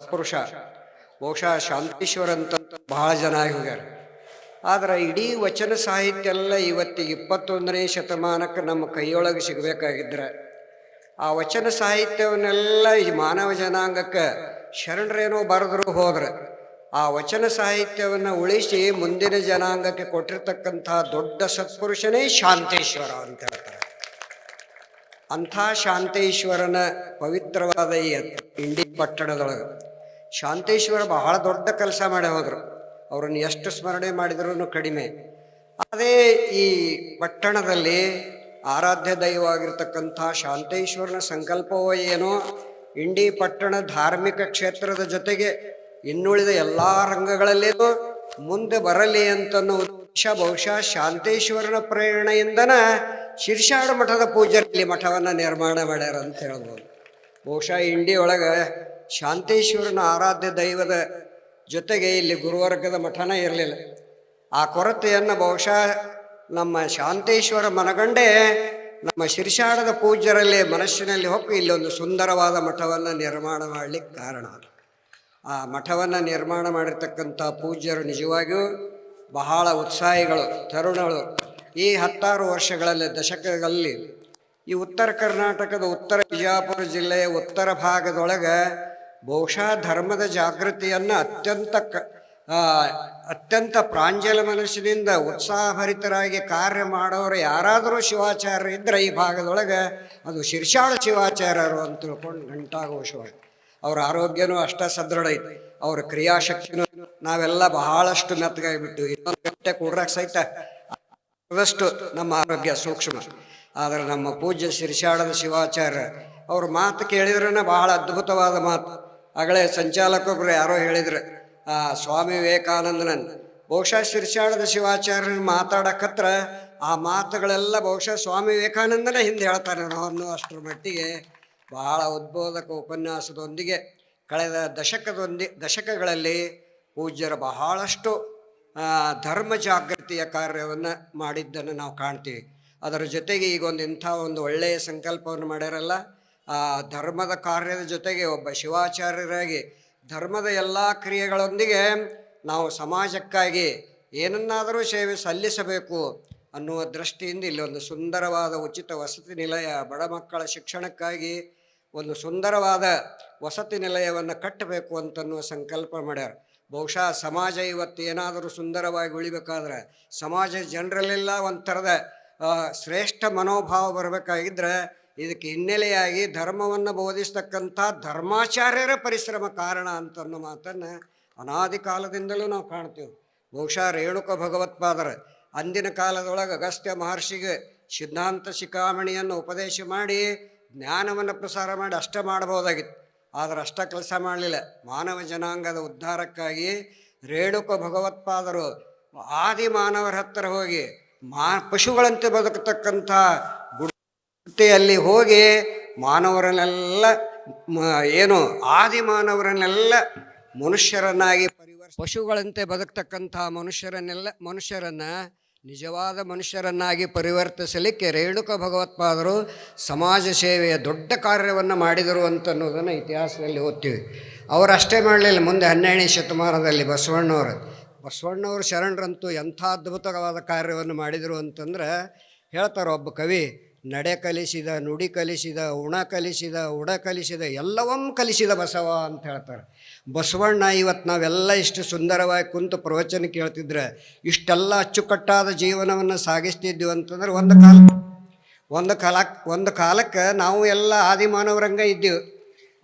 ಪುರುಷ ಬಹುಶಃ ಶಾಂತೇಶ್ವರ ಅಂತ ಬಹಳ ಜನ ಆಗಿ ಹೋಗ್ಯಾರ. ಆದ್ರೆ ಇಡೀ ವಚನ ಸಾಹಿತ್ಯ ಎಲ್ಲ ಇವತ್ತಿಗೆ 21ನೇ ಶತಮಾನಕ್ಕೆ ನಮ್ಮ ಕೈಯೊಳಗೆ ಸಿಗಬೇಕಾಗಿದ್ರೆ ಆ ವಚನ ಸಾಹಿತ್ಯವನ್ನೆಲ್ಲ ಈ ಮಾನವ ಜನಾಂಗಕ್ಕೆ ಶರಣರೇನೋ ಬರೆದ್ರು ಹೋದ್ರೆ ಆ ವಚನ ಸಾಹಿತ್ಯವನ್ನು ಉಳಿಸಿ ಮುಂದಿನ ಜನಾಂಗಕ್ಕೆ ಕೊಟ್ಟಿರ್ತಕ್ಕಂಥ ದೊಡ್ಡ ಸತ್ಪುರುಷನೇ ಶಾಂತೇಶ್ವರ ಅಂತ ಹೇಳ್ತಾರೆ. ಅಂಥ ಶಾಂತೇಶ್ವರನ ಪವಿತ್ರವಾದ ಈ ಇಂಡಿ ಪಟ್ಟಣದೊಳಗೆ ಶಾಂತೇಶ್ವರ ಬಹಳ ದೊಡ್ಡ ಕೆಲಸ ಮಾಡಿ ಹೋದರು. ಅವ್ರನ್ನ ಎಷ್ಟು ಸ್ಮರಣೆ ಮಾಡಿದ್ರೂ ಕಡಿಮೆ. ಅದೇ ಈ ಪಟ್ಟಣದಲ್ಲಿ ಆರಾಧ್ಯ ದೈವವಾಗಿರ್ತಕ್ಕಂಥ ಶಾಂತೇಶ್ವರನ ಸಂಕಲ್ಪವೋ ಏನೋ ಇಂಡಿ ಪಟ್ಟಣ ಧಾರ್ಮಿಕ ಕ್ಷೇತ್ರದ ಜೊತೆಗೆ ಇನ್ನುಳಿದ ಎಲ್ಲ ರಂಗಗಳಲ್ಲೇನೋ ಮುಂದೆ ಬರಲಿ ಅಂತನ್ನೋ ಉದ್ದೇಶ ಬಹುಶಃ ಶಾಂತೇಶ್ವರನ ಪ್ರೇರಣೆಯಿಂದನ ಶಿರ್ಷಾಡ ಮಠದ ಪೂಜಾರಿ ಮಠವನ್ನು ನಿರ್ಮಾಣ ಮಾಡ್ಯಾರ ಅಂತ ಹೇಳ್ಬೋದು. ಬಹುಶಃ ಇಂಡಿ ಒಳಗೆ ಶಾಂತೇಶ್ವರನ ಆರಾಧ್ಯ ದೈವದ ಜೊತೆಗೆ ಇಲ್ಲಿ ಗುರುವರ್ಗದ ಮಠನ ಇರಲಿಲ್ಲ. ಆ ಕೊರತೆಯನ್ನು ಬಹುಶಃ ನಮ್ಮ ಶಾಂತೇಶ್ವರ ಮನಗಂಡೇ ನಮ್ಮ ಶಿರ್ಷಾಡದ ಪೂಜ್ಯರಲ್ಲಿ ಮನಸ್ಸಿನಲ್ಲಿ ಹೊಕ್ಕು ಇಲ್ಲೊಂದು ಸುಂದರವಾದ ಮಠವನ್ನು ನಿರ್ಮಾಣ ಮಾಡಲಿಕ್ಕೆ ಕಾರಣ. ಆ ಮಠವನ್ನು ನಿರ್ಮಾಣ ಮಾಡಿರ್ತಕ್ಕಂಥ ಪೂಜ್ಯರು ನಿಜವಾಗಿಯೂ ಬಹಳ ಉತ್ಸಾಹಿಗಳು, ತರುಣಗಳು. ಈ 10 ವರ್ಷಗಳಲ್ಲಿ ದಶಕಗಳಲ್ಲಿ ಈ ಉತ್ತರ ಕರ್ನಾಟಕದ ಉತ್ತರ ಬಿಜಾಪುರ ಜಿಲ್ಲೆಯ ಉತ್ತರ ಭಾಗದೊಳಗೆ ಬಹುಶಃ ಧರ್ಮದ ಜಾಗೃತಿಯನ್ನು ಅತ್ಯಂತ ಪ್ರಾಂಜಲ ಮನಸ್ಸಿನಿಂದ ಉತ್ಸಾಹಭರಿತರಾಗಿ ಕಾರ್ಯ ಮಾಡೋರು ಯಾರಾದರೂ ಶಿವಾಚಾರ್ಯರು ಇದ್ದರೆ ಈ ಭಾಗದೊಳಗೆ ಅದು ಶಿರ್ಷಾಳ ಶಿವಾಚಾರ್ಯರು ಅಂತ ತಿಳ್ಕೊಂಡು ಘಂಟಾಘೋಷವಾಗಿ. ಅವ್ರ ಆರೋಗ್ಯನೂ ಅಷ್ಟ ಸದೃಢ ಐತಿ, ಅವ್ರ ಕ್ರಿಯಾಶಕ್ತಿನೂ ನಾವೆಲ್ಲ ಬಹಳಷ್ಟು ಮೆತ್ತಗಾಗಿಬಿಟ್ಟು ಇನ್ನೊಂದು ಗಂಟೆ ಕೂಡ್ರಾಕ್ ಸಹಿತ ಅದಷ್ಟು ನಮ್ಮ ಆರೋಗ್ಯ ಸೂಕ್ಷ್ಮ. ಆದರೆ ನಮ್ಮ ಪೂಜ್ಯ ಶಿರ್ಷಾಳದ ಶಿವಾಚಾರ್ಯ ಅವ್ರ ಮಾತು ಕೇಳಿದ್ರೇ ಬಹಳ ಅದ್ಭುತವಾದ ಮಾತು. ಆಗಲೇ ಸಂಚಾಲಕೊಬ್ರು ಯಾರೋ ಹೇಳಿದ್ರು, ಸ್ವಾಮಿ ವಿವೇಕಾನಂದನನ್ ಬಹುಶಃ ಶಿರ್ಷಾಳದ ಶಿವಾಚಾರ್ಯನ ಮಾತಾಡಕತ್ರ ಆ ಮಾತುಗಳೆಲ್ಲ ಬಹುಶಃ ಸ್ವಾಮಿ ವಿವೇಕಾನಂದನೇ ಹಿಂದೆ ಹೇಳ್ತಾರೆ ಅನ್ನೋ ಅಷ್ಟರ ಮಟ್ಟಿಗೆ ಬಹಳ ಉದ್ಬೋಧಕ ಉಪನ್ಯಾಸದೊಂದಿಗೆ ಕಳೆದ ದಶಕಗಳಲ್ಲಿ ಪೂಜ್ಯರ ಬಹಳಷ್ಟು ಧರ್ಮ ಜಾಗೃತಿಯ ಕಾರ್ಯವನ್ನು ಮಾಡಿದ್ದನ್ನು ನಾವು ಕಾಣ್ತೀವಿ. ಅದರ ಜೊತೆಗೆ ಈಗೊಂದು ಇಂಥ ಒಂದು ಒಳ್ಳೆಯ ಸಂಕಲ್ಪವನ್ನು ಮಾಡ್ಯಾರಲ್ಲ, ಆ ಧರ್ಮದ ಕಾರ್ಯದ ಜೊತೆಗೆ ಒಬ್ಬ ಶಿವಾಚಾರ್ಯರಾಗಿ ಧರ್ಮದ ಎಲ್ಲ ಕ್ರಿಯೆಗಳೊಂದಿಗೆ ನಾವು ಸಮಾಜಕ್ಕಾಗಿ ಏನನ್ನಾದರೂ ಸೇವೆ ಸಲ್ಲಿಸಬೇಕು ಅನ್ನುವ ದೃಷ್ಟಿಯಿಂದ ಇಲ್ಲಿ ಒಂದು ಸುಂದರವಾದ ಉಚಿತ ವಸತಿ ನಿಲಯ, ಬಡ ಮಕ್ಕಳ ಶಿಕ್ಷಣಕ್ಕಾಗಿ ಒಂದು ಸುಂದರವಾದ ವಸತಿ ನಿಲಯವನ್ನು ಕಟ್ಟಬೇಕು ಅಂತನ್ನುವ ಸಂಕಲ್ಪ ಮಾಡ್ಯಾರ. ಬಹುಶಃ ಸಮಾಜ ಇವತ್ತು ಏನಾದರೂ ಸುಂದರವಾಗಿ ಉಳಿಬೇಕಾದ್ರೆ ಸಮಾಜ ಜನರಲ್ಲೆಲ್ಲ ಒಂಥರದ ಶ್ರೇಷ್ಠ ಮನೋಭಾವ ಬರಬೇಕಾಗಿದ್ದರೆ ಇದಕ್ಕೆ ಹಿನ್ನೆಲೆಯಾಗಿ ಧರ್ಮವನ್ನು ಬೋಧಿಸ್ತಕ್ಕಂಥ ಧರ್ಮಾಚಾರ್ಯರ ಪರಿಶ್ರಮ ಕಾರಣ ಅಂತನ್ನೋ ಮಾತನ್ನು ಅನಾದಿ ಕಾಲದಿಂದಲೂ ನಾವು ಕಾಣ್ತೀವಿ. ಬಹುಶಃ ರೇಣುಕ ಭಗವತ್ಪಾದರ ಅಂದಿನ ಕಾಲದೊಳಗೆ ಅಗಸ್ತ್ಯ ಮಹರ್ಷಿಗೆ ಸಿದ್ಧಾಂತ ಶಿಖಾಮಣಿಯನ್ನು ಉಪದೇಶ ಮಾಡಿ ಜ್ಞಾನವನ್ನು ಪ್ರಸಾರ ಮಾಡಿ ಅಷ್ಟ ಮಾಡ್ಬೋದಾಗಿತ್ತು. ಆದರೆ ಅಷ್ಟ ಕೆಲಸ ಮಾಡಲಿಲ್ಲ. ಮಾನವ ಜನಾಂಗದ ಉದ್ಧಾರಕ್ಕಾಗಿ ರೇಣುಕ ಭಗವತ್ಪಾದರು ಆದಿ ಮಾನವರ ಹತ್ತಿರ ಹೋಗಿ ಪಶುಗಳಂತೆ ಬದುಕತಕ್ಕಂಥ ಗುಡ್ಡೆಯಲ್ಲಿ ಹೋಗಿ ಮಾನವರನ್ನೆಲ್ಲ ಆದಿ ಮಾನವರನ್ನೆಲ್ಲ ಮನುಷ್ಯರನ್ನಾಗಿ ಪಶುಗಳಂತೆ ಬದುಕ್ತಕ್ಕಂಥ ಮನುಷ್ಯರನ್ನು ನಿಜವಾದ ಮನುಷ್ಯರನ್ನಾಗಿ ಪರಿವರ್ತಿಸಲಿಕ್ಕೆ ರೇಣುಕ ಭಗವತ್ಪಾದರು ಸಮಾಜ ಸೇವೆಯ ದೊಡ್ಡ ಕಾರ್ಯವನ್ನು ಮಾಡಿದರು ಅಂತನ್ನೋದನ್ನು ಇತಿಹಾಸದಲ್ಲಿ ಓದ್ತೀವಿ. ಅವರಷ್ಟೇ ಮಾಡಲಿಲ್ಲ, ಮುಂದೆ 12ನೇ ಶತಮಾನದಲ್ಲಿ ಬಸವಣ್ಣವರು ಶರಣರಂತೂ ಎಂಥ ಅದ್ಭುತವಾದ ಕಾರ್ಯವನ್ನು ಮಾಡಿದರು ಅಂತಂದ್ರೆ ಹೇಳ್ತಾರೆ ಒಬ್ಬ ಕವಿ, ನಡೆ ಕಲಿಸಿದ, ನುಡಿ ಕಲಿಸಿದ, ಉಣ ಕಲಿಸಿದ, ಉಡ ಕಲಿಸಿದ, ಎಲ್ಲವನ್ನೂ ಕಲಿಸಿದ ಬಸವ ಅಂತ ಹೇಳ್ತಾರೆ. ಬಸವಣ್ಣ ಇವತ್ತು ನಾವೆಲ್ಲ ಇಷ್ಟು ಸುಂದರವಾಗಿ ಕುಂತು ಪ್ರವಚನ ಕೇಳ್ತಿದ್ರೆ ಇಷ್ಟೆಲ್ಲ ಅಚ್ಚುಕಟ್ಟಾದ ಜೀವನವನ್ನು ಸಾಗಿಸ್ತಿದ್ದೀವಿ ಅಂತಂದ್ರೆ ಒಂದು ಕಾಲಕ್ಕೆ ನಾವು ಎಲ್ಲ ಆದಿಮಾನವರಂಗ ಇದ್ದೀವಿ.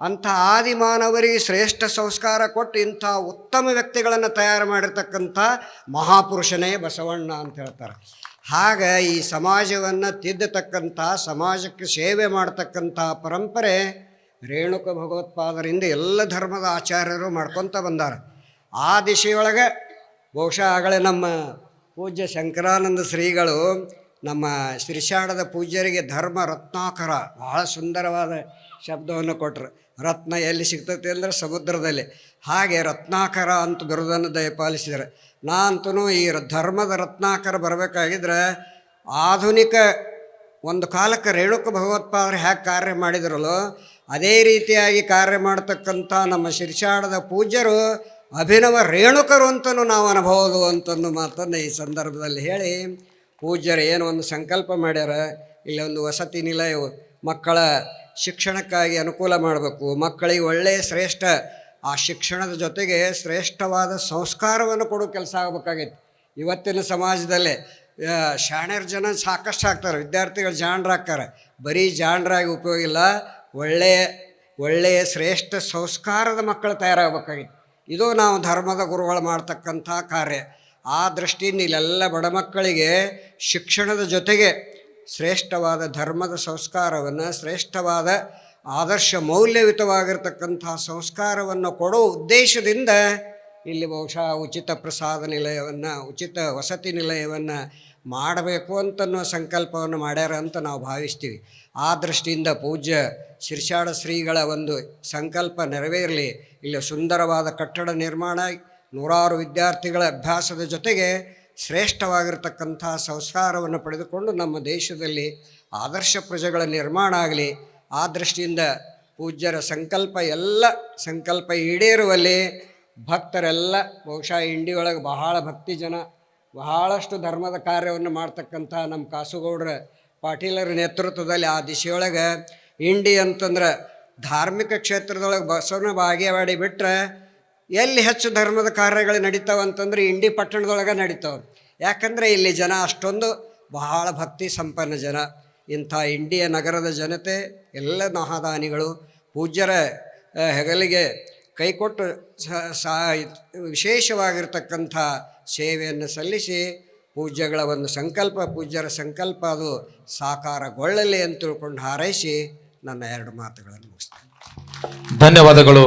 ಅಂಥ ಆದಿಮಾನವರಿಗೆ ಶ್ರೇಷ್ಠ ಸಂಸ್ಕಾರ ಕೊಟ್ಟು ಇಂಥ ಉತ್ತಮ ವ್ಯಕ್ತಿಗಳನ್ನು ತಯಾರು ಮಾಡಿರ್ತಕ್ಕಂಥ ಮಹಾಪುರುಷನೇ ಬಸವಣ್ಣ ಅಂತ ಹೇಳ್ತಾರೆ. ಹಾಗೆ ಈ ಸಮಾಜವನ್ನು ತಿದ್ದತಕ್ಕಂಥ, ಸಮಾಜಕ್ಕೆ ಸೇವೆ ಮಾಡ್ತಕ್ಕಂಥ ಪರಂಪರೆ ರೇಣುಕ ಭಗವತ್ಪಾದರಿಂದ ಎಲ್ಲ ಧರ್ಮದ ಆಚಾರ್ಯರು ಮಾಡ್ಕೊತ ಬಂದಾರ. ಆ ದಿಶೆಯೊಳಗೆ ಬಹುಶಃ ಆಗಲೇ ನಮ್ಮ ಪೂಜ್ಯ ಶಂಕರಾನಂದ ಶ್ರೀಗಳು ನಮ್ಮ ಶಿರ್ಷಾಡದ ಪೂಜ್ಯರಿಗೆ ಧರ್ಮ ರತ್ನಾಕರ ಬಹಳ ಸುಂದರವಾದ ಶಬ್ದವನ್ನು ಕೊಟ್ಟರು. ರತ್ನ ಎಲ್ಲಿ ಸಿಗ್ತೈತೆ ಅಂದರೆ ಸಮುದ್ರದಲ್ಲಿ, ಹಾಗೆ ರತ್ನಾಕರ ಅಂತ ಬಿರುದನ್ನು ದಯಪಾಲಿಸಿದರೆ. ನಾನಂತೂ ಈ ಧರ್ಮದ ರತ್ನಾಕರ ಬರಬೇಕಾಗಿದ್ರೆ ಆಧುನಿಕ ಒಂದು ಕಾಲಕ್ಕೆ ರೇಣುಕ ಭಗವತ್ಪಾದರು ಹ್ಯಾಗೆ ಕಾರ್ಯ ಮಾಡಿದ್ರಲ್ಲೋ ಅದೇ ರೀತಿಯಾಗಿ ಕಾರ್ಯ ಮಾಡ್ತಕ್ಕಂಥ ನಮ್ಮ ಶಿರ್ಷಾಡದ ಪೂಜ್ಯರು ಅಭಿನವ ರೇಣುಕರು ಅಂತಲೂ ನಾವು ಅನ್ಬೋದು ಅಂತಂದು ಮಾತನ್ನು ಈ ಸಂದರ್ಭದಲ್ಲಿ ಹೇಳಿ, ಪೂಜ್ಯರು ಏನು ಒಂದು ಸಂಕಲ್ಪ ಮಾಡ್ಯಾರ, ಇಲ್ಲೊಂದು ವಸತಿ ನಿಲಯ ಮಕ್ಕಳ ಶಿಕ್ಷಣಕ್ಕಾಗಿ ಅನುಕೂಲ ಮಾಡಬೇಕು, ಮಕ್ಕಳಿಗೆ ಒಳ್ಳೆಯ ಶ್ರೇಷ್ಠ ಆ ಶಿಕ್ಷಣದ ಜೊತೆಗೆ ಶ್ರೇಷ್ಠವಾದ ಸಂಸ್ಕಾರವನ್ನು ಕೊಡೋ ಕೆಲಸ ಆಗಬೇಕಾಗೈತಿ. ಇವತ್ತಿನ ಸಮಾಜದಲ್ಲೇ ಶಾಣ್ಯರ ಜನ ಸಾಕಷ್ಟು ಆಗ್ತಾರೆ, ವಿದ್ಯಾರ್ಥಿಗಳು ಜಾಣರಾಗ್ತಾರೆ. ಬರೀ ಜಾಣರಾಗಿ ಉಪಯೋಗ ಇಲ್ಲ, ಒಳ್ಳೆಯ ಶ್ರೇಷ್ಠ ಸಂಸ್ಕಾರದ ಮಕ್ಕಳು ತಯಾರಾಗಬೇಕಾಗಿತ್ತು. ಇದು ನಾವು ಧರ್ಮದ ಗುರುಗಳು ಮಾಡ್ತಕ್ಕಂಥ ಕಾರ್ಯ. ಆ ದೃಷ್ಟಿಯಿಂದ ಇಲ್ಲೆಲ್ಲ ಬಡ ಮಕ್ಕಳಿಗೆ ಶಿಕ್ಷಣದ ಜೊತೆಗೆ ಶ್ರೇಷ್ಠವಾದ ಧರ್ಮದ ಸಂಸ್ಕಾರವನ್ನು, ಶ್ರೇಷ್ಠವಾದ ಆದರ್ಶ ಮೌಲ್ಯಯುತವಾಗಿರ್ತಕ್ಕಂಥ ಸಂಸ್ಕಾರವನ್ನು ಕೊಡೋ ಉದ್ದೇಶದಿಂದ ಇಲ್ಲಿ ಬಹುಶಃ ಉಚಿತ ಪ್ರಸಾದ ನಿಲಯವನ್ನು, ಉಚಿತ ವಸತಿ ನಿಲಯವನ್ನು ಮಾಡಬೇಕು ಅಂತನ್ನೋ ಸಂಕಲ್ಪವನ್ನು ಮಾಡ್ಯಾರ ಅಂತ ನಾವು ಭಾವಿಸ್ತೀವಿ. ಆ ದೃಷ್ಟಿಯಿಂದ ಪೂಜ್ಯ ಶಿರ್ಷಾಡ ಶ್ರೀಗಳ ಒಂದು ಸಂಕಲ್ಪ ನೆರವೇರಲಿ. ಇಲ್ಲಿ ಸುಂದರವಾದ ಕಟ್ಟಡ ನಿರ್ಮಾಣ, ನೂರಾರು ವಿದ್ಯಾರ್ಥಿಗಳ ಅಭ್ಯಾಸದ ಜೊತೆಗೆ ಶ್ರೇಷ್ಠವಾಗಿರ್ತಕ್ಕಂಥ ಸಂಸ್ಕಾರವನ್ನು ಪಡೆದುಕೊಂಡು ನಮ್ಮ ದೇಶದಲ್ಲಿ ಆದರ್ಶ ಪ್ರಜೆಗಳ ನಿರ್ಮಾಣ ಆಗಲಿ. ಆ ದೃಷ್ಟಿಯಿಂದ ಪೂಜ್ಯರ ಸಂಕಲ್ಪ ಈಡೇರುವಲ್ಲಿ ಭಕ್ತರೆಲ್ಲ ಬಹುಶಃ ಇಂಡಿಯೊಳಗೆ ಬಹಳ ಭಕ್ತಿ ಜನ, ಬಹಳಷ್ಟು ಧರ್ಮದ ಕಾರ್ಯವನ್ನು ಮಾಡ್ತಕ್ಕಂಥ ನಮ್ಮ ಕಾಸುಗೌಡರ ಪಾಟೀಲರ ನೇತೃತ್ವದಲ್ಲಿ ಆ ದಿಶೆಯೊಳಗೆ ಇಂಡಿ ಅಂತಂದ್ರೆ ಧಾರ್ಮಿಕ ಕ್ಷೇತ್ರದೊಳಗೆ ಬಸವನ ಭಾಗ್ಯವಾಡಿ ಬಿಟ್ಟರೆ ಎಲ್ಲಿ ಹೆಚ್ಚು ಧರ್ಮದ ಕಾರ್ಯಗಳು ನಡೀತಾವಂತಂದ್ರೆ ಇಂಡಿ ಪಟ್ಟಣದೊಳಗೆ ನಡೀತಾವೆ. ಯಾಕಂದರೆ ಇಲ್ಲಿ ಜನ ಅಷ್ಟೊಂದು ಬಹಳ ಭಕ್ತಿ ಸಂಪನ್ನ ಜನ. ಇಂಥ ಇಂಡಿಯ ನಗರದ ಜನತೆ ಎಲ್ಲ ಮಹಾದಾನಿಗಳು ಪೂಜ್ಯರ ಹೆಗಲಿಗೆ ಕೈಕೊಟ್ಟು ವಿಶೇಷವಾಗಿರ್ತಕ್ಕಂಥ ಸೇವೆಯನ್ನು ಸಲ್ಲಿಸಿ ಪೂಜ್ಯಗಳ ಒಂದು ಸಂಕಲ್ಪ, ಪೂಜ್ಯರ ಸಂಕಲ್ಪ ಅದು ಸಾಕಾರಗೊಳ್ಳಲಿ ಅಂತ ತಿಳ್ಕೊಂಡು ಹಾರೈಸಿ ನನ್ನ 2 ಮಾತುಗಳನ್ನು ಮುಗಿಸ್ತೇನೆ. ಧನ್ಯವಾದಗಳು.